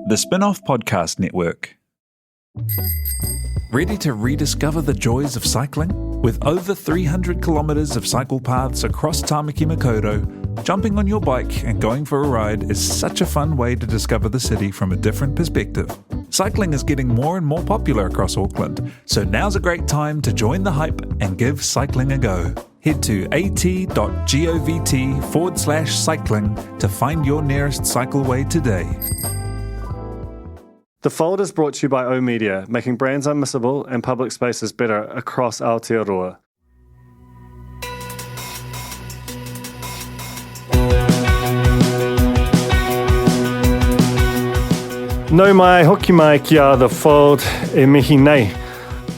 The Spin-Off Podcast Network. Ready to rediscover the joys of cycling? With over 300 kilometres of cycle paths across Tāmaki Makaurau, jumping on your bike and going for a ride is such a fun way to discover the city from a different perspective. Cycling is getting more and more popular across Auckland, so now's a great time to join the hype and give cycling a go. Head to at.govt/cycling to find your nearest cycleway today. The Fold is brought to you by O Media, making brands unmissable and public spaces better across Aotearoa. Nau mai, hoki mai kia The Fold e mihi nei.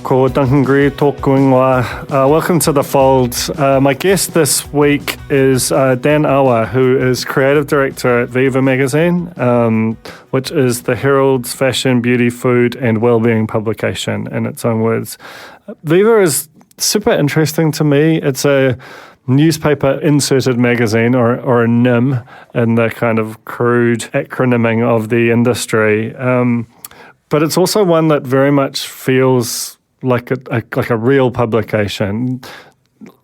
Ko Duncan tōku ingoa. Welcome to The Fold. My guest this week is Dan Ahwa, who is creative director at Viva magazine, which is the Herald's fashion, beauty, food and wellbeing publication in its own words. Viva is super interesting to me. It's a newspaper inserted magazine or a NIM in the kind of crude acronyming of the industry. But it's also one that very much feels like a real publication.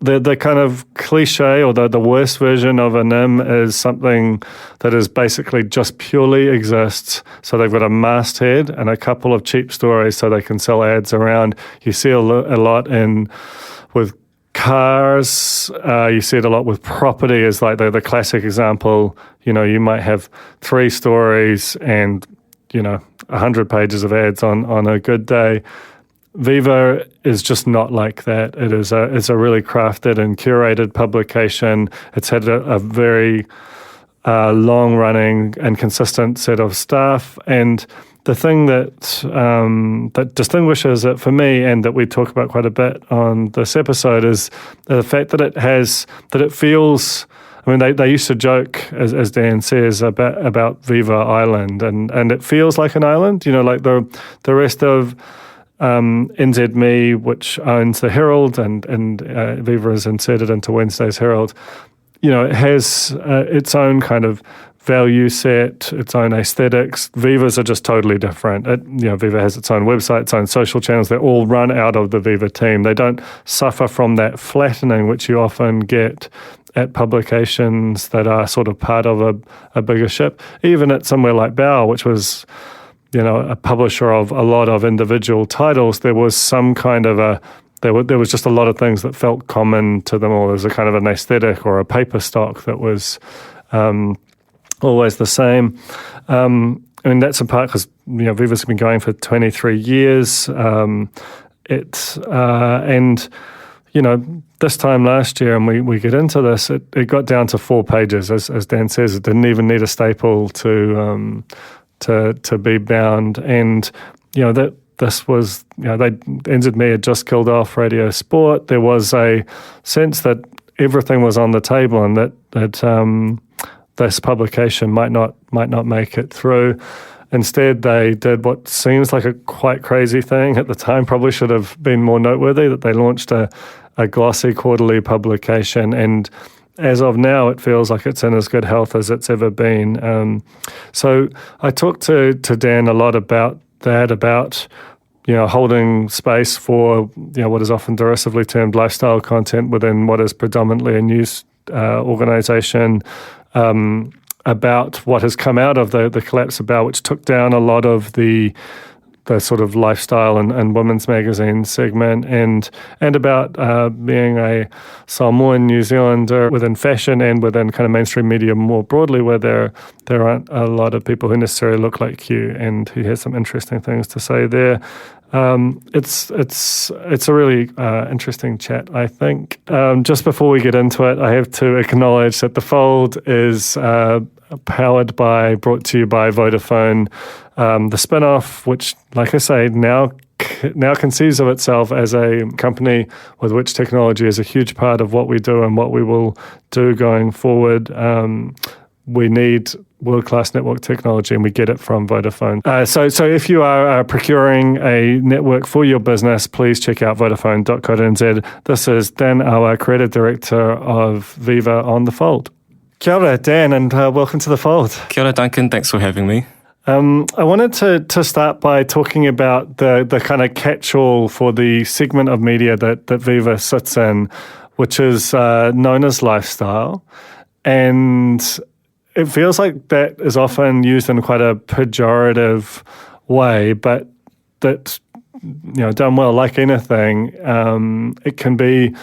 The kind of cliche or the worst version of a NIM is something that is basically just purely exists. So they've got a masthead and a couple of cheap stories so they can sell ads around. You see a lot with cars. You see it a lot with property is like the classic example. You know, you might have 3 stories and, 100 pages of ads on a good day. Viva is just not like that. It's a really crafted and curated publication. It's had a very long-running and consistent set of staff. And the thing that distinguishes it for me, and that we talk about quite a bit on this episode, is the fact that it feels. I mean, they used to joke, as Dan says, about Viva Island, and it feels like an island. Like the rest of NZ which owns the Herald, and Viva is inserted into Wednesday's Herald. It has its own kind of value set, its own aesthetics. Viva's are just totally different. Viva has its own website, its own social channels. They're all run out of the Viva team. They don't suffer from that flattening which you often get at publications that are sort of part of a bigger ship. Even at somewhere like Bauer, which was a publisher of a lot of individual titles, there was some kind of there was just a lot of things that felt common to them all. There was a kind of an aesthetic or a paper stock that was always the same. That's in part because Viva's been going for 23 years. This time last year, and we get into this, it got down to 4 pages. As Dan says, it didn't even need a staple to be bound. And that this was NZ had just killed off Radio Sport. There was a sense that everything was on the table, and that this publication might not make it through. Instead, they did what seems like a quite crazy thing at the time, probably should have been more noteworthy, that they launched a glossy quarterly publication, and as of now, it feels like it's in as good health as it's ever been. So I talked to Dan a lot about that, about holding space for what is often derisively termed lifestyle content within what is predominantly a news organisation, about what has come out of the collapse of Bauer, which took down a lot of the sort of lifestyle and women's magazine segment, and about being a Samoan New Zealander within fashion and within kind of mainstream media more broadly, where there aren't a lot of people who necessarily look like you, and he has some interesting things to say there. It's a really interesting chat, I think. Just before we get into it, I have to acknowledge that The Fold is brought to you by Vodafone. The spin-off, which, like I say, now conceives of itself as a company with which technology is a huge part of what we do and what we will do going forward. We need world-class network technology, and we get it from Vodafone. So if you are procuring a network for your business, please check out vodafone.co.nz. This is Dan Ahwa, Creative Director of Viva on The Fold. Kia ora, Dan, and welcome to The Fold. Kia ora, Duncan. Thanks for having me. I wanted to start by talking about the kind of catch-all for the segment of media that Viva sits in, which is known as lifestyle. And it feels like that is often used in quite a pejorative way, but that's, done well, like anything, it can be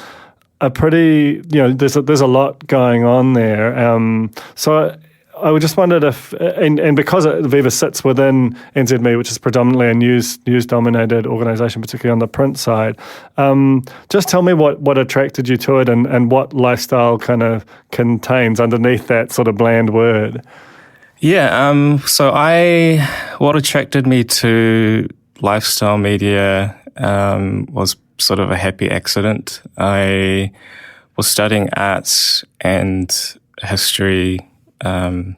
a pretty, there's a lot going on there. So I just wondered if, and because Viva sits within NZME, which is predominantly a news-dominated organisation, particularly on the print side, just tell me what attracted you to it and what lifestyle kind of contains underneath that sort of bland word. Yeah, so what attracted me to lifestyle media was sort of a happy accident. I was studying arts and history, art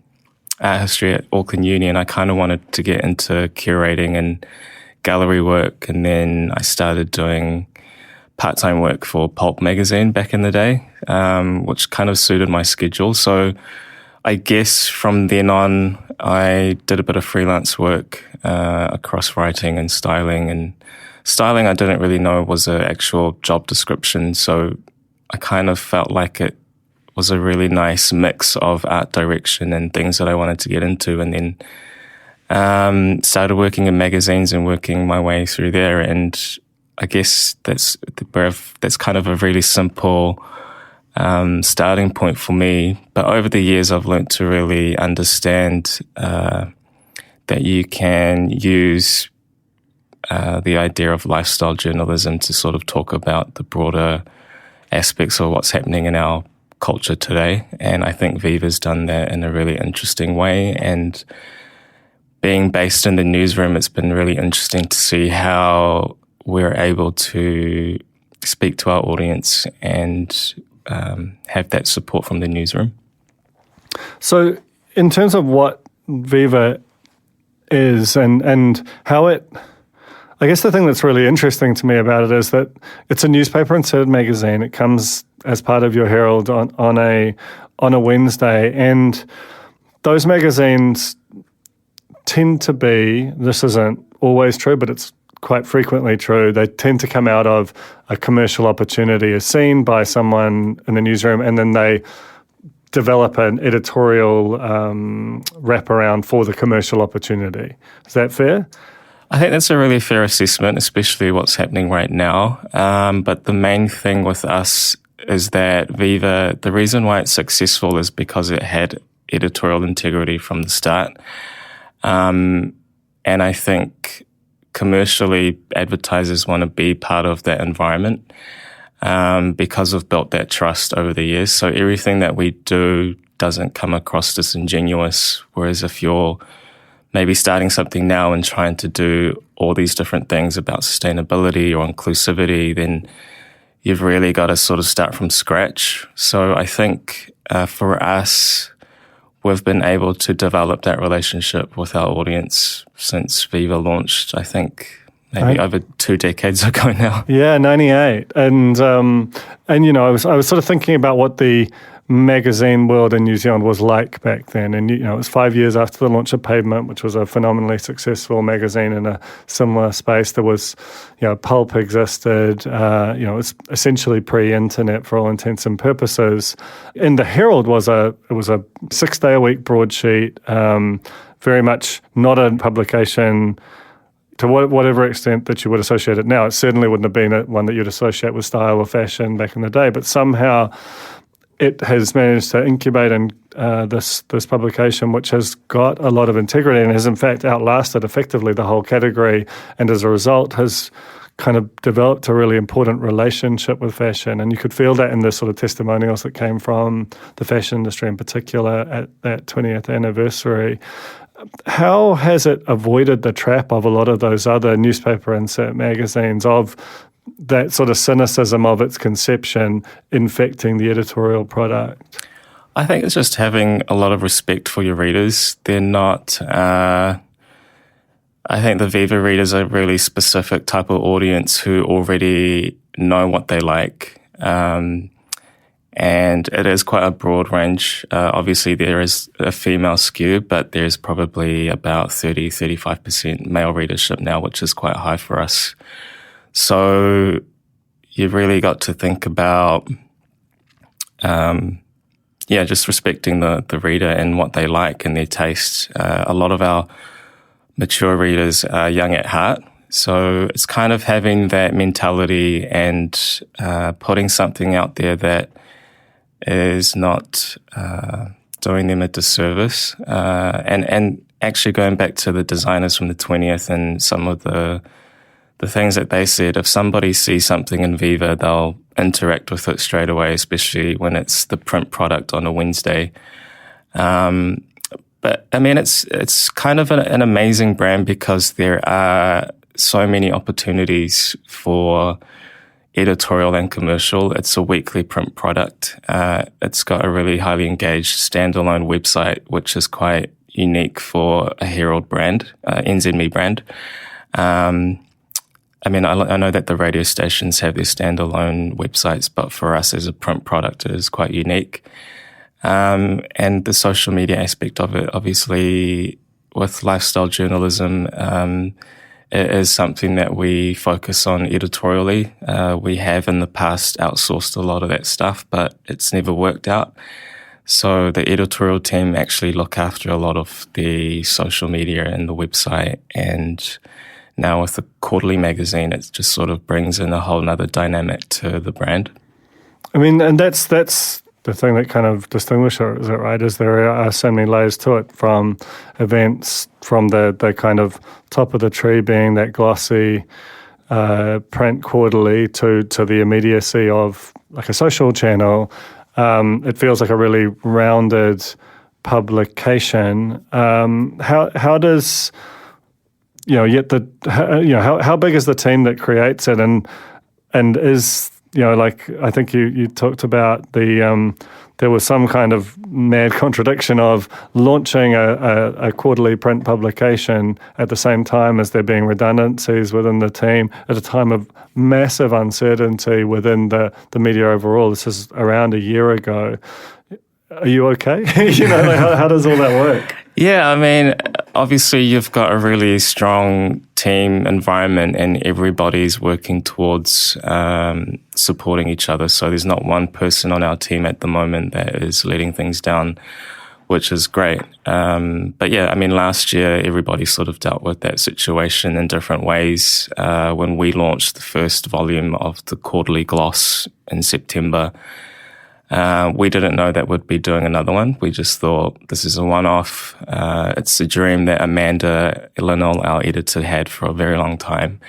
history at Auckland Uni, and I kind of wanted to get into curating and gallery work, and then I started doing part-time work for Pulp magazine back in the day, which kind of suited my schedule. So I guess from then on, I did a bit of freelance work across writing and styling. And styling, I didn't really know was an actual job description, so I kind of felt like it was a really nice mix of art direction and things that I wanted to get into. And then started working in magazines and working my way through there. And I guess that's kind of a really simple starting point for me. But over the years, I've learned to really understand that you can use the idea of lifestyle journalism to sort of talk about the broader aspects of what's happening in our culture today. And I think Viva's done that in a really interesting way. And being based in the newsroom, it's been really interesting to see how we're able to speak to our audience and have that support from the newsroom. So in terms of what Viva is and how it, I guess the thing that's really interesting to me about it is that it's a newspaper-inserted magazine. It comes as part of your Herald on a Wednesday, and those magazines tend to be, this isn't always true, but it's quite frequently true, they tend to come out of a commercial opportunity as seen by someone in the newsroom, and then they develop an editorial wraparound for the commercial opportunity. Is that fair? I think that's a really fair assessment, especially what's happening right now. But the main thing with us is that Viva, the reason why it's successful is because it had editorial integrity from the start. And I think commercially advertisers want to be part of that environment because we've built that trust over the years. So everything that we do doesn't come across disingenuous, whereas if you're maybe starting something now and trying to do all these different things about sustainability or inclusivity, then you've really got to sort of start from scratch. So I think for us, we've been able to develop that relationship with our audience since Viva launched, I think, maybe over 2 decades ago now. Yeah, 98. And I was sort of thinking about what the magazine world in New Zealand was like back then. And, it was 5 years after the launch of Pavement, which was a phenomenally successful magazine in a similar space. There was, Pulp existed. It was essentially pre-internet for all intents and purposes. And the Herald was a 6-day-a-week broadsheet, very much not a publication to whatever extent that you would associate it now. It certainly wouldn't have been one that you'd associate with style or fashion back in the day, but somehow it has managed to incubate this publication, which has got a lot of integrity and has in fact outlasted effectively the whole category, and as a result has kind of developed a really important relationship with fashion. And you could feel that in the sort of testimonials that came from the fashion industry in particular at that 20th anniversary. How has it avoided the trap of a lot of those other newspaper insert magazines of that sort of cynicism of its conception infecting the editorial product? I think it's just having a lot of respect for your readers. They're not... I think the Viva readers are a really specific type of audience who already know what they like. And And it is quite a broad range. Obviously, there is a female skew, but there's probably about 35% male readership now, which is quite high for us. So you've really got to think about, just respecting the reader and what they like and their taste. A lot of our mature readers are young at heart. So it's kind of having that mentality and putting something out there that is not doing them a disservice. And actually going back to the designers from the 20th and some of the things that they said, if somebody sees something in Viva, they'll interact with it straight away, especially when it's the print product on a Wednesday. But I mean, it's kind of an amazing brand because there are so many opportunities for editorial and commercial. It's a weekly print product. It's got a really highly engaged standalone website, which is quite unique for a Herald brand, NZME brand. I mean, I know that the radio stations have their standalone websites, but for us as a print product, it is quite unique. And the social media aspect of it, obviously, with lifestyle journalism, it is something that we focus on editorially. We have in the past outsourced a lot of that stuff, but it's never worked out. So the editorial team actually look after a lot of the social media and the website. And now with the quarterly magazine, it just sort of brings in a whole nother dynamic to the brand. I mean, and that's the thing that kind of distinguishes it, right, is there are so many layers to it, from events, from the kind of top of the tree being that glossy print quarterly to the immediacy of like a social channel. It feels like a really rounded publication. How does, how big is the team that creates it, and is, like I think you talked about there was some kind of mad contradiction of launching a quarterly print publication at the same time as there being redundancies within the team at a time of massive uncertainty within the media overall. This is around a year ago. Are you okay? How does all that work? Yeah, I mean, obviously you've got a really strong team environment and everybody's working towards supporting each other. So there's not one person on our team at the moment that is letting things down, which is great. But yeah, I mean, last year everybody sort of dealt with that situation in different ways. When we launched the first volume of the quarterly gloss in September, we didn't know that we'd be doing another one. We just thought this is a one-off. It's a dream that Amanda Linell, our editor, had for a very long time.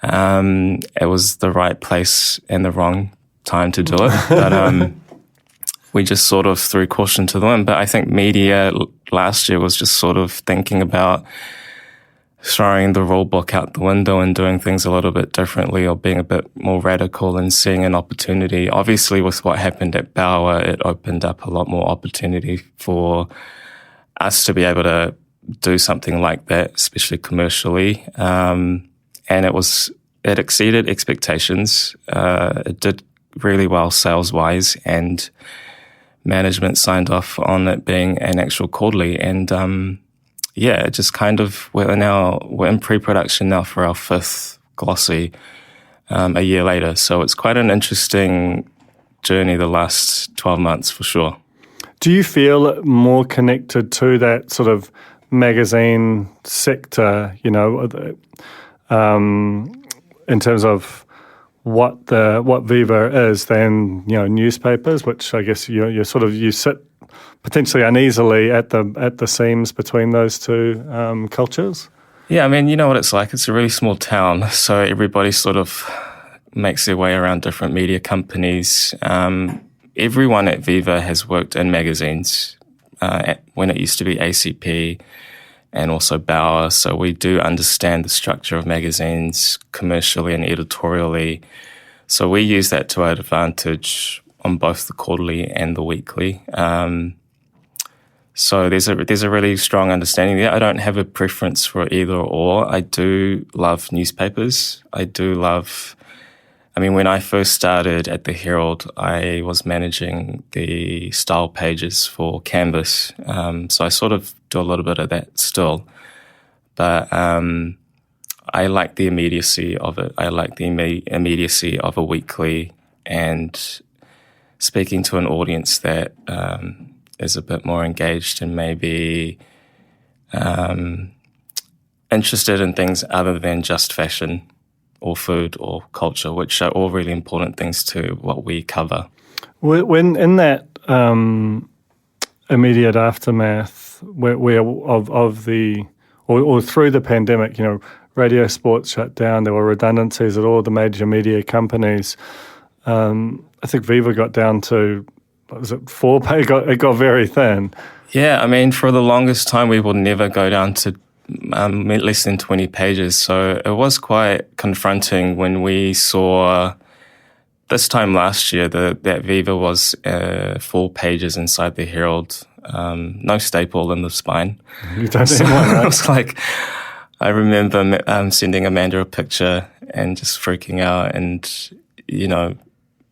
It was the right place and the wrong time to do it. But we just sort of threw caution to the wind. But I think media last year was just sort of thinking about throwing the rule book out the window and doing things a little bit differently, or being a bit more radical and seeing an opportunity. Obviously, with what happened at Bauer, it opened up a lot more opportunity for us to be able to do something like that, especially commercially. And it exceeded expectations. It did really well sales-wise, and management signed off on it being an actual quarterly. And it just kind of, we're in pre-production now for our 5th glossy a year later. So it's quite an interesting journey the last 12 months for sure. Do you feel more connected to that sort of magazine sector, in terms of what Viva is than, newspapers, which I guess you sit potentially uneasily at the seams between those two cultures? Yeah, I mean, you know what it's like. It's a really small town, so everybody sort of makes their way around different media companies. Everyone at Viva has worked in magazines when it used to be ACP and also Bauer, so we do understand the structure of magazines commercially and editorially. So we use that to our advantage on both the quarterly and the weekly. So there's a really strong understanding there. I don't have a preference for either or. I do love newspapers. I do love I mean, when I first started at the Herald, I was managing the style pages for Canvas. So I sort of do a little bit of that still. But I like the immediacy of it. I like the immediacy of a weekly and speaking to an audience that is a bit more engaged and maybe interested in things other than just fashion or food or culture, which are all really important things to what we cover. When in that immediate aftermath, where of the or through the pandemic, radio sports shut down. There were redundancies at all the major media companies. I think Viva got down to, what was it, 4 page? It got very thin. Yeah, I mean, for the longest time, we will never go down to less than 20 pages. So it was quite confronting when we saw this time last year that Viva was 4 pages inside the Herald, no staple in the spine. You don't need one, right? I was like, I remember sending Amanda a picture and just freaking out, and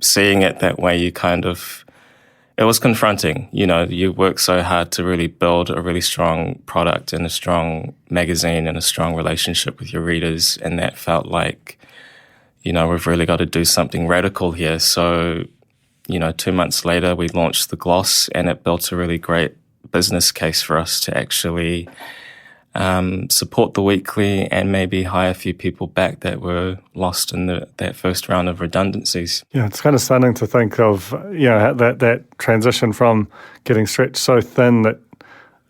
seeing it that way, it was confronting. You work so hard to really build a really strong product and a strong magazine and a strong relationship with your readers, and that felt like, we've really got to do something radical here. So, 2 months later, we launched the Gloss, and it built a really great business case for us to actually support the weekly and maybe hire a few people back that were lost in that first round of redundancies. Yeah, it's kind of stunning to think of, that transition from getting stretched so thin that,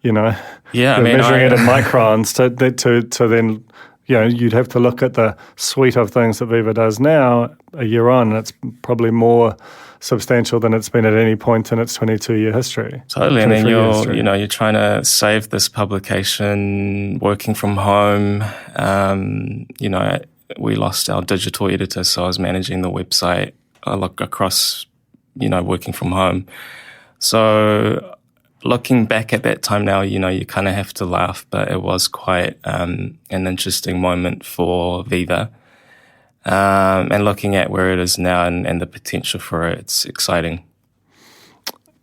measuring it in microns to then, you'd have to look at the suite of things that Viva does now a year on, and it's probably more substantial than it's been at any point in its 22-year history. Totally, and then you're trying to save this publication, working from home. We lost our digital editor, so I was managing the website. I look across, working from home. So looking back at that time now, you kind of have to laugh, but it was quite an interesting moment for Viva. And looking at where it is now and the potential for it, it's exciting.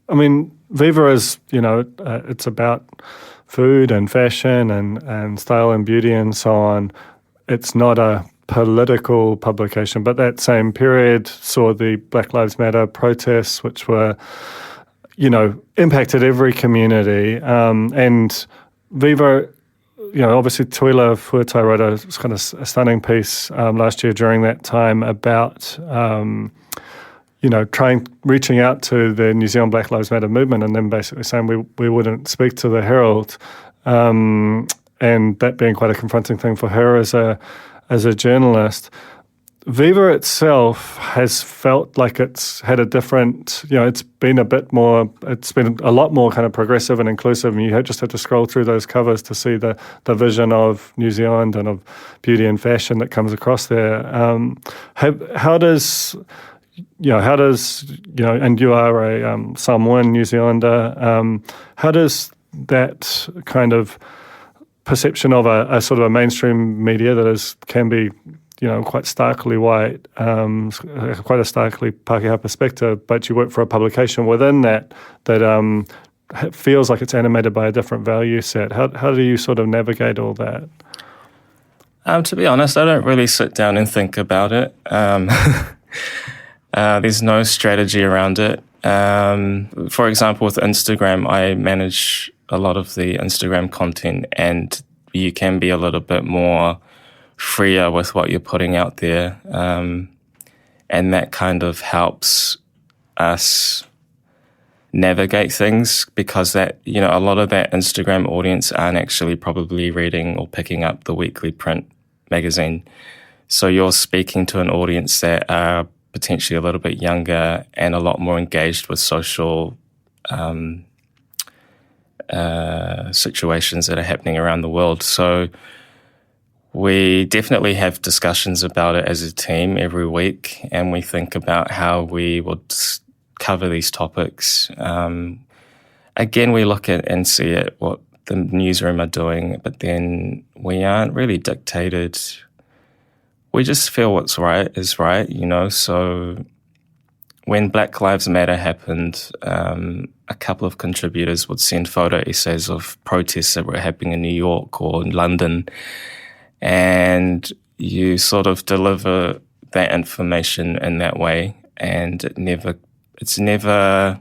I mean, Viva is, it's about food and fashion and style and beauty and so on. It's not a political publication, but that same period saw the Black Lives Matter protests, which were, impacted every community. And Viva, obviously Tuila Fuatai wrote a kind of a stunning piece last year during that time about, reaching out to the New Zealand Black Lives Matter movement, and then basically saying we wouldn't speak to the Herald, and that being quite a confronting thing for her as a journalist. Viva itself has felt like it's had a different, it's been a lot more kind of progressive and inclusive, and you just have to scroll through those covers to see the vision of New Zealand and of beauty and fashion that comes across there. How does, and you are a Samoan New Zealander, how does that kind of perception of a sort of a mainstream media that can be quite starkly white, quite a starkly Pākehā perspective, but you work for a publication within that feels like it's animated by a different value set. How do you sort of navigate all that? To be honest, I don't really sit down and think about it. There's no strategy around it. For example, with Instagram, I manage a lot of the Instagram content, and you can be a little bit more freer with what you're putting out there. And that kind of helps us navigate things, because that, a lot of that Instagram audience aren't actually probably reading or picking up the weekly print magazine. So you're speaking to an audience that are potentially a little bit younger and a lot more engaged with social situations that are happening around the world. So we definitely have discussions about it as a team every week, and we think about how we would cover these topics. Again, we look at and see at what the newsroom are doing, but then we aren't really dictated. we just feel what's right is right, So when Black Lives Matter happened, a couple of contributors would send photo essays of protests that were happening in New York or in London, and you sort of deliver that information in that way, and it's never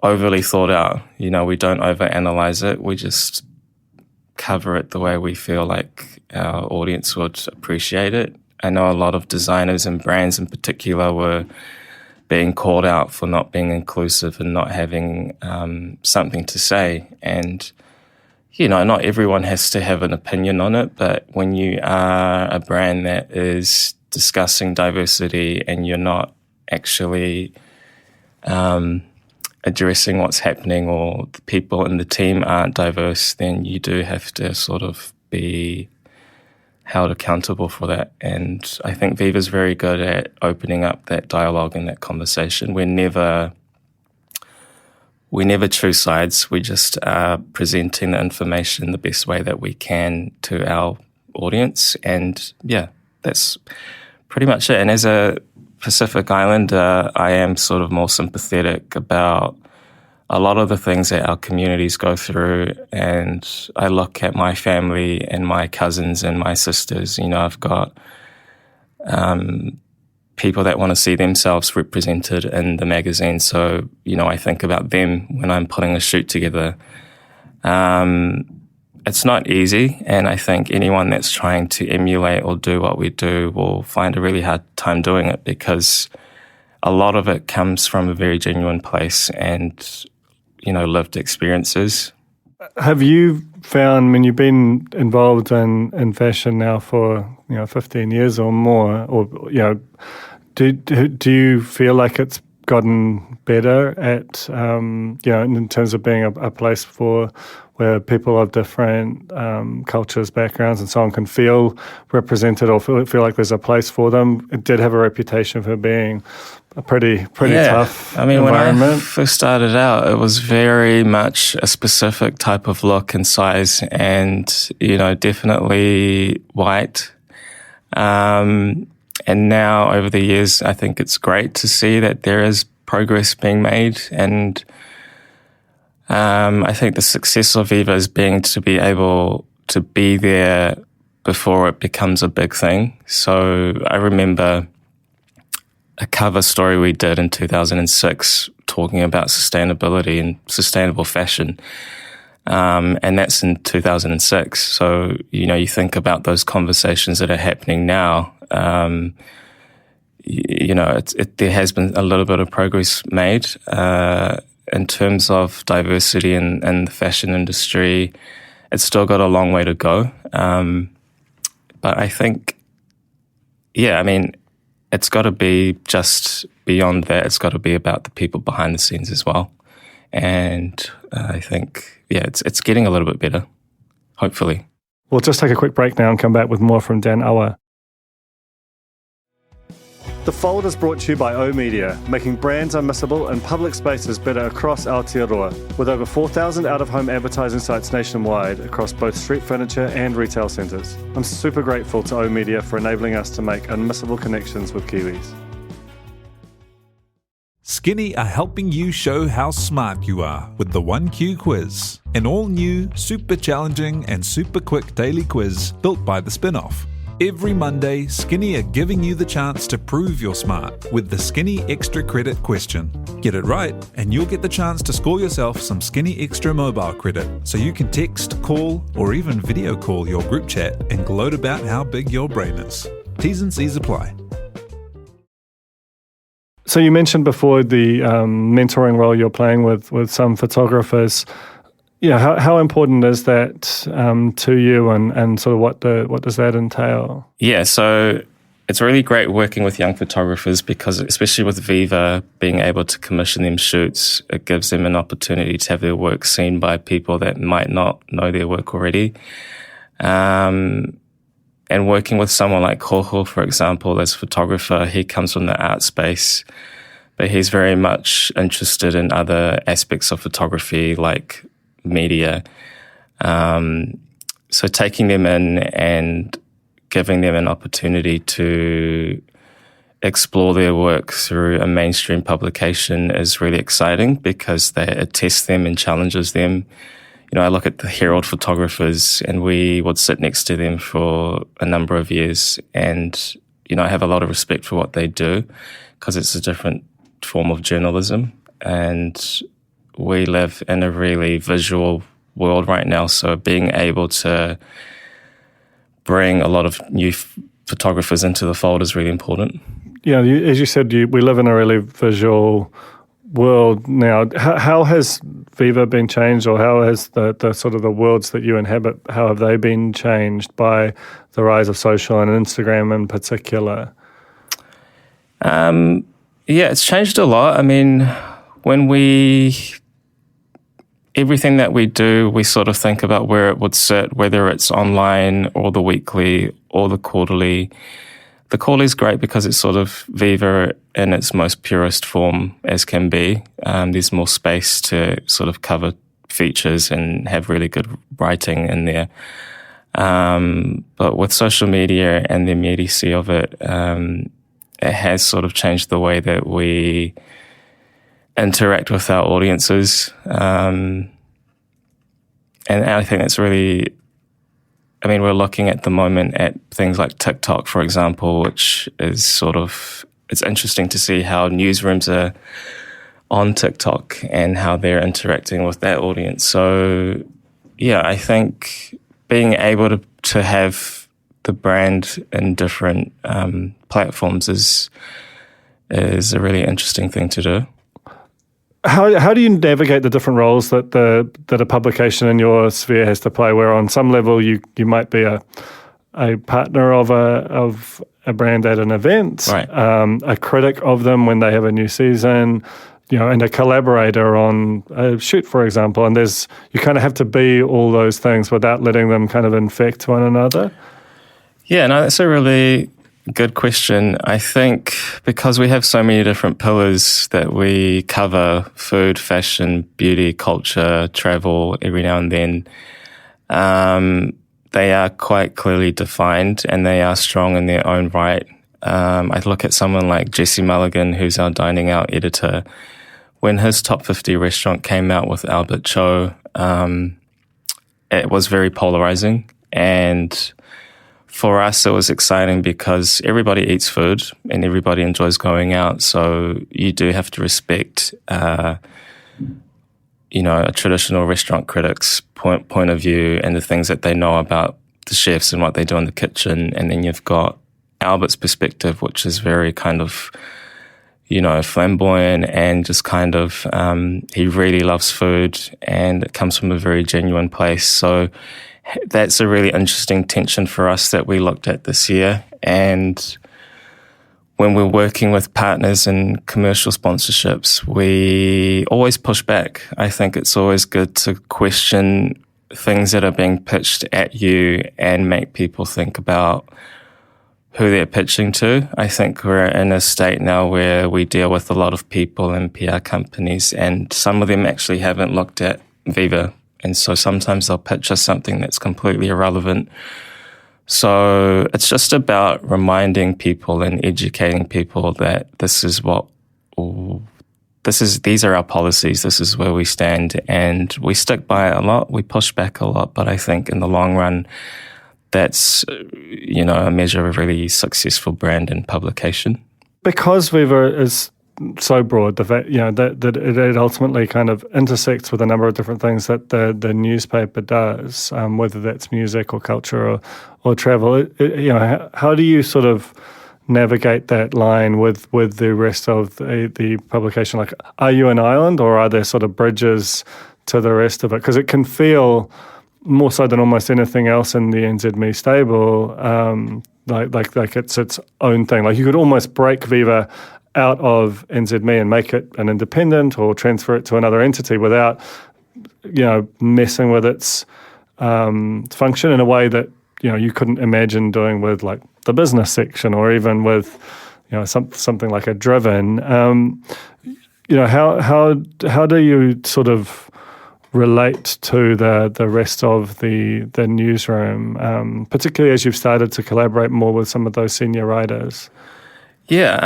overly thought out. We don't overanalyze it. We just cover it the way we feel like our audience would appreciate it. I know a lot of designers and brands in particular were being called out for not being inclusive and not having something to say. And, not everyone has to have an opinion on it, but when you are a brand that is discussing diversity and you're not actually addressing what's happening, or the people in the team aren't diverse, then you do have to sort of be held accountable for that. And I think Viva's very good at opening up that dialogue and that conversation. We never choose sides. We just are presenting the information the best way that we can to our audience. And yeah, that's pretty much it. And as a Pacific Islander, I am sort of more sympathetic about a lot of the things that our communities go through. And I look at my family and my cousins and my sisters. I've got people that want to see themselves represented in the magazine. So, I think about them when I'm putting a shoot together. It's not easy, and I think anyone that's trying to emulate or do what we do will find a really hard time doing it, because a lot of it comes from a very genuine place and, lived experiences. Have you found, you've been involved in fashion now for, 15 years or more, or, do you feel like it's gotten better at, in terms of being a place where people of different cultures, backgrounds, and so on can feel represented or feel like there's a place for them? It did have a reputation for being a pretty tough environment. When I first started out, it was very much a specific type of look and size, and definitely white. And now, over the years, I think it's great to see that there is progress being made, and I think the success of Viva is being to be able to be there before it becomes a big thing. So I remember a cover story we did in 2006 talking about sustainability and sustainable fashion. And that's in 2006. So, you think about those conversations that are happening now. There has been a little bit of progress made in terms of diversity in the fashion industry. It's still got a long way to go. But I think, it's got to be just beyond that. It's got to be about the people behind the scenes as well. And I think, it's getting a little bit better, hopefully. We'll just take a quick break now and come back with more from Dan Ahwa. The Fold is brought to you by O Media, making brands unmissable and public spaces better across Aotearoa, with over 4,000 out-of-home advertising sites nationwide across both street furniture and retail centres. I'm super grateful to O Media for enabling us to make unmissable connections with Kiwis. Skinny are helping you show how smart you are with the 1Q quiz, an all-new, super challenging and super quick daily quiz built by the Spin-Off. Every Monday, Skinny are giving you the chance to prove you're smart with the Skinny Extra Credit question. Get it right, and you'll get the chance to score yourself some Skinny Extra mobile credit, so you can text, call, or even video call your group chat and gloat about how big your brain is. T's and C's apply. So you mentioned before the mentoring role you're playing with some photographers. How important is that to you, and sort of what does that entail? Yeah, so it's really great working with young photographers, because especially with Viva, being able to commission them shoots, it gives them an opportunity to have their work seen by people that might not know their work already. And working with someone like Hoho, for example, as a photographer, he comes from the art space, but he's very much interested in other aspects of photography, like media. So taking them in and giving them an opportunity to explore their work through a mainstream publication is really exciting because it tests them and challenges them. I look at the Herald photographers, and we would sit next to them for a number of years, and I have a lot of respect for what they do because it's a different form of journalism, and we live in a really visual world right now, so being able to bring a lot of new photographers into the fold is really important. Yeah, as you said, we live in a really visual world now. How has Viva been changed, or how has the sort of the worlds that you inhabit, how have they been changed by the rise of social and Instagram in particular? Yeah, it's changed a lot. I mean, everything that we do, we sort of think about where it would sit, whether it's online or the weekly or the quarterly. The quarterly is great because it's sort of Viva in its most purest form as can be. There's more space to sort of cover features and have really good writing in there. But with social media and the immediacy of it, it has sort of changed the way that we interact with our audiences. And I think that's really, we're looking at the moment at things like TikTok, for example, which is it's interesting to see how newsrooms are on TikTok and how they're interacting with that audience. So, yeah, I think being able to have the brand in different platforms is a really interesting thing to do. How do you navigate the different roles that a publication in your sphere has to play? Where on some level you might be a partner of a brand at an event, right. A critic of them when they have a new season, and a collaborator on a shoot, for example. And you kind of have to be all those things without letting them kind of infect one another. Yeah, no, that's a really good question. I think because we have so many different pillars that we cover, food, fashion, beauty, culture, travel, every now and then, they are quite clearly defined and they are strong in their own right. I look at someone like Jesse Mulligan, who's our dining out editor. When his top 50 restaurant came out with Albert Cho, it was very polarizing, and for us, it was exciting because everybody eats food and everybody enjoys going out. So you do have to respect, a traditional restaurant critic's point of view and the things that they know about the chefs and what they do in the kitchen. And then you've got Albert's perspective, which is very kind of, flamboyant and just kind of, he really loves food and it comes from a very genuine place. So that's a really interesting tension for us that we looked at this year. And when we're working with partners and commercial sponsorships, we always push back. I think it's always good to question things that are being pitched at you and make people think about who they're pitching to. I think we're in a state now where we deal with a lot of people and PR companies, and some of them actually haven't looked at Viva. And so sometimes they'll pitch us something that's completely irrelevant. So it's just about reminding people and educating people that these are our policies, this is where we stand, and we stick by it a lot, we push back a lot, but I think in the long run, that's, a measure of a really successful brand and publication. Because Viva is so broad, the fact that it ultimately kind of intersects with a number of different things that the newspaper does, whether that's music or culture or travel. How do you sort of navigate that line with the rest of the publication? Like, are you an island, or are there sort of bridges to the rest of it? Because it can feel more so than almost anything else in the NZME stable, like it's its own thing. Like, you could almost break Viva out of NZME and make it an independent or transfer it to another entity without, messing with its function in a way that, you couldn't imagine doing with like the business section or even with, something like a Driven. How do you sort of relate to the rest of the newsroom, particularly as you've started to collaborate more with some of those senior writers? Yeah,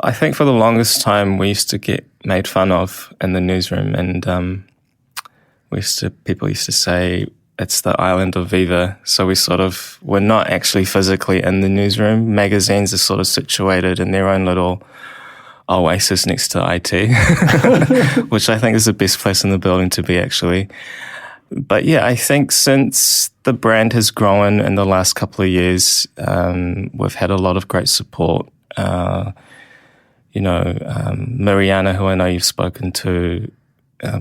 I think for the longest time we used to get made fun of in the newsroom, and people used to say it's the island of Viva. So we're not actually physically in the newsroom. Magazines are sort of situated in their own little oasis next to IT, which I think is the best place in the building to be, actually. But yeah, I think since the brand has grown in the last couple of years, we've had a lot of great support. Mariana, who I know you've spoken to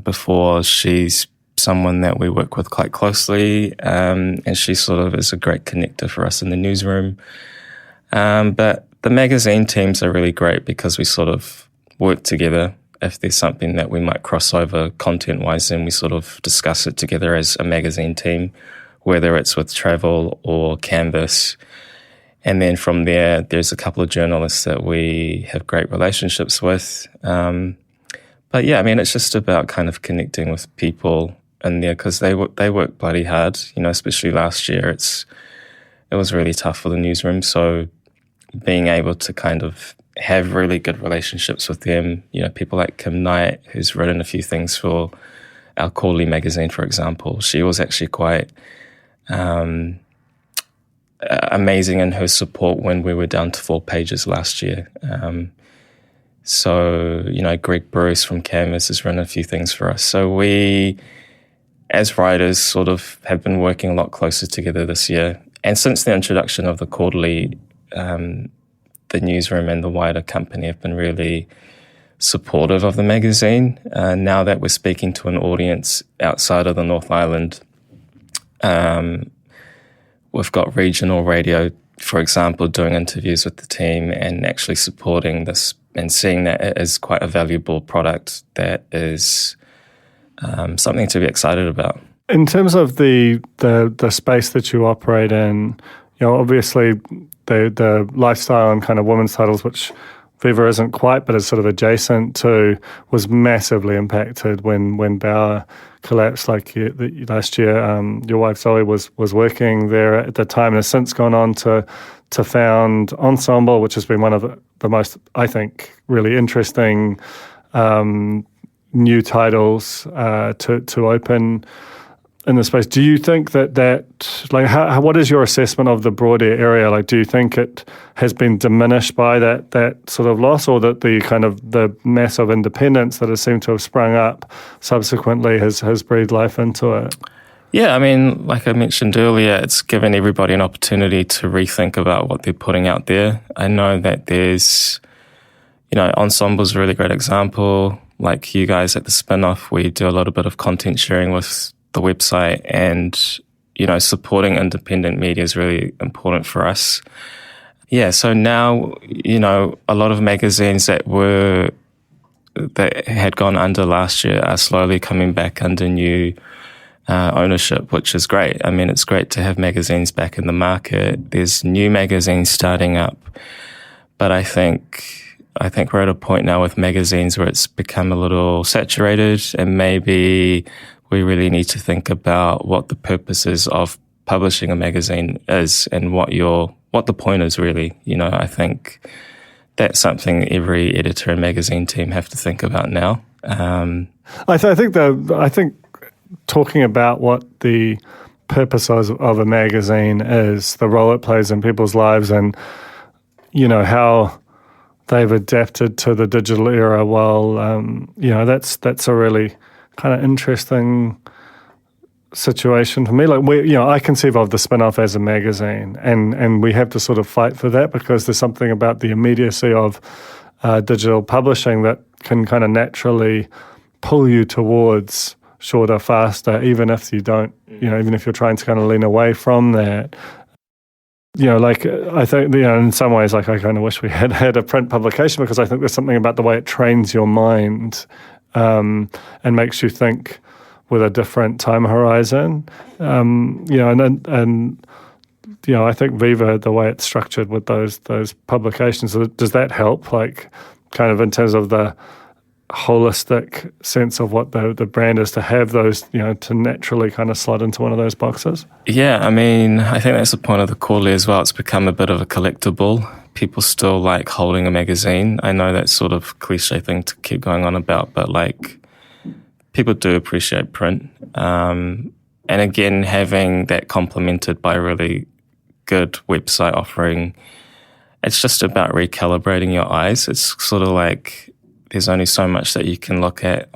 before, she's someone that we work with quite closely, and she sort of is a great connector for us in the newsroom. But the magazine teams are really great because we sort of work together. If there's something that we might cross over content-wise, then we sort of discuss it together as a magazine team, whether it's with travel or canvas. And then from there, there's a couple of journalists that we have great relationships with. But yeah, I mean, it's just about kind of connecting with people in there because they work bloody hard, especially last year. It was really tough for the newsroom. So being able to kind of have really good relationships with them, people like Kim Knight, who's written a few things for our quarterly magazine, for example. She was actually quite amazing in her support when we were down to 4 pages last year. Greg Bruce from Canvas has written a few things for us. So we, as writers, sort of have been working a lot closer together this year. And since the introduction of the quarterly, the newsroom and the wider company have been really supportive of the magazine. Now that we're speaking to an audience outside of the North Island, we've got regional radio, for example, doing interviews with the team and actually supporting this and seeing that it is quite a valuable product that is something to be excited about. In terms of the space that you operate in, obviously the lifestyle and kind of women's titles, which Viva isn't quite, but is sort of adjacent to, was massively impacted when Bauer collapsed last year. Your wife Zoe was working there at the time and has since gone on to found Ensemble, which has been one of the most, I think, really interesting new titles to open in the space. Do you think that what is your assessment of the broader area? Like, do you think it has been diminished by that sort of loss, or that the kind of the mass of independence that has seemed to have sprung up subsequently has breathed life into it? Yeah, I mean, like I mentioned earlier, it's given everybody an opportunity to rethink about what they're putting out there. I know that there's, Ensemble's a really great example. Like you guys at the Spin-Off, we do a little bit of content sharing with the website, and supporting independent media is really important for us. Yeah, so now a lot of magazines that had gone under last year are slowly coming back under new ownership, which is great. I mean, it's great to have magazines back in the market. There's new magazines starting up, but I think we're at a point now with magazines where it's become a little saturated, and maybe we really need to think about what the purposes of publishing a magazine is and what the point is really. I think that's something every editor and magazine team have to think about now. I think talking about what the purpose of a magazine is, the role it plays in people's lives, and how they've adapted to the digital era. Well, that's a really kind of interesting situation for me. Like I conceive of the Spin-Off as a magazine, and we have to sort of fight for that because there's something about the immediacy of digital publishing that can kind of naturally pull you towards shorter, faster, even if you don't, even if you're trying to kind of lean away from that. I think, in some ways, I kind of wish we had a print publication, because I think there's something about the way it trains your mind and makes you think with a different time horizon. I think Viva, the way it's structured with those publications, does that help? Like, kind of in terms of the holistic sense of what the brand is, to have those, to naturally kind of slot into one of those boxes? Yeah, I mean, I think that's the point of the quarterly as well. It's become a bit of a collectible. People still like holding a magazine. I know that's sort of cliche thing to keep going on about, but like people do appreciate print. And again, having that complemented by a really good website offering, it's just about recalibrating your eyes. It's sort of like there's only so much that you can look at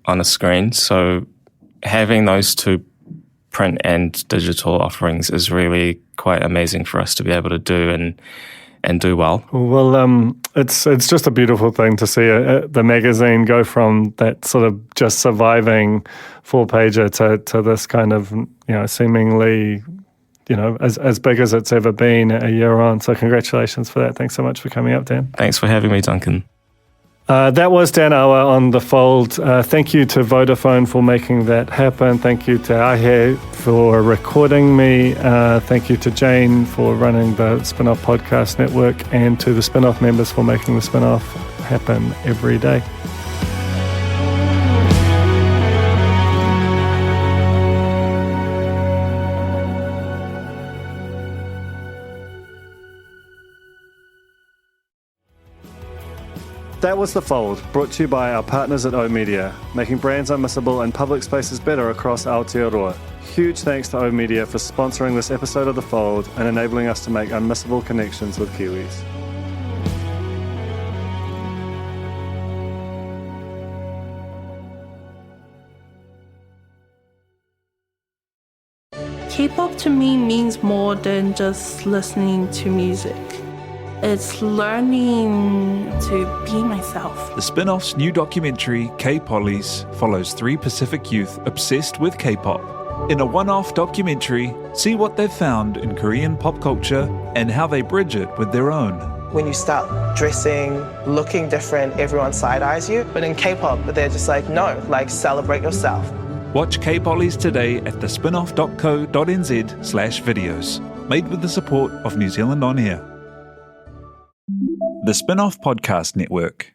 on a screen. So having those two, print and digital offerings, is really quite amazing for us to be able to do and do well. Well, it's just a beautiful thing to see the magazine go from that sort of just surviving 4-pager to this kind of, seemingly, as big as it's ever been a year on. So congratulations for that. Thanks so much for coming up, Dan. Thanks for having me, Duncan. That was Dan Ahwa on The Fold. Thank you to Vodafone for making that happen. Thank you to Ahwa for recording me. Thank you to Jane for running the Spin-Off Podcast Network, and to the Spin-Off members for making the Spin-Off happen every day. That was The Fold, brought to you by our partners at O Media, making brands unmissable and public spaces better across Aotearoa. Huge thanks to O Media for sponsoring this episode of The Fold and enabling us to make unmissable connections with Kiwis. K-pop to me means more than just listening to music. It's learning to be myself. The Spin-Off's new documentary, K-Pollies, follows 3 Pacific youth obsessed with K-pop. In a one-off documentary, see what they've found in Korean pop culture and how they bridge it with their own. When you start dressing, looking different, everyone side-eyes you. But in K-pop, they're just like, no, like celebrate yourself. Watch K-Pollies today at thespinoff.co.nz/videos. Made with the support of New Zealand On Air. The Spin-Off Podcast Network.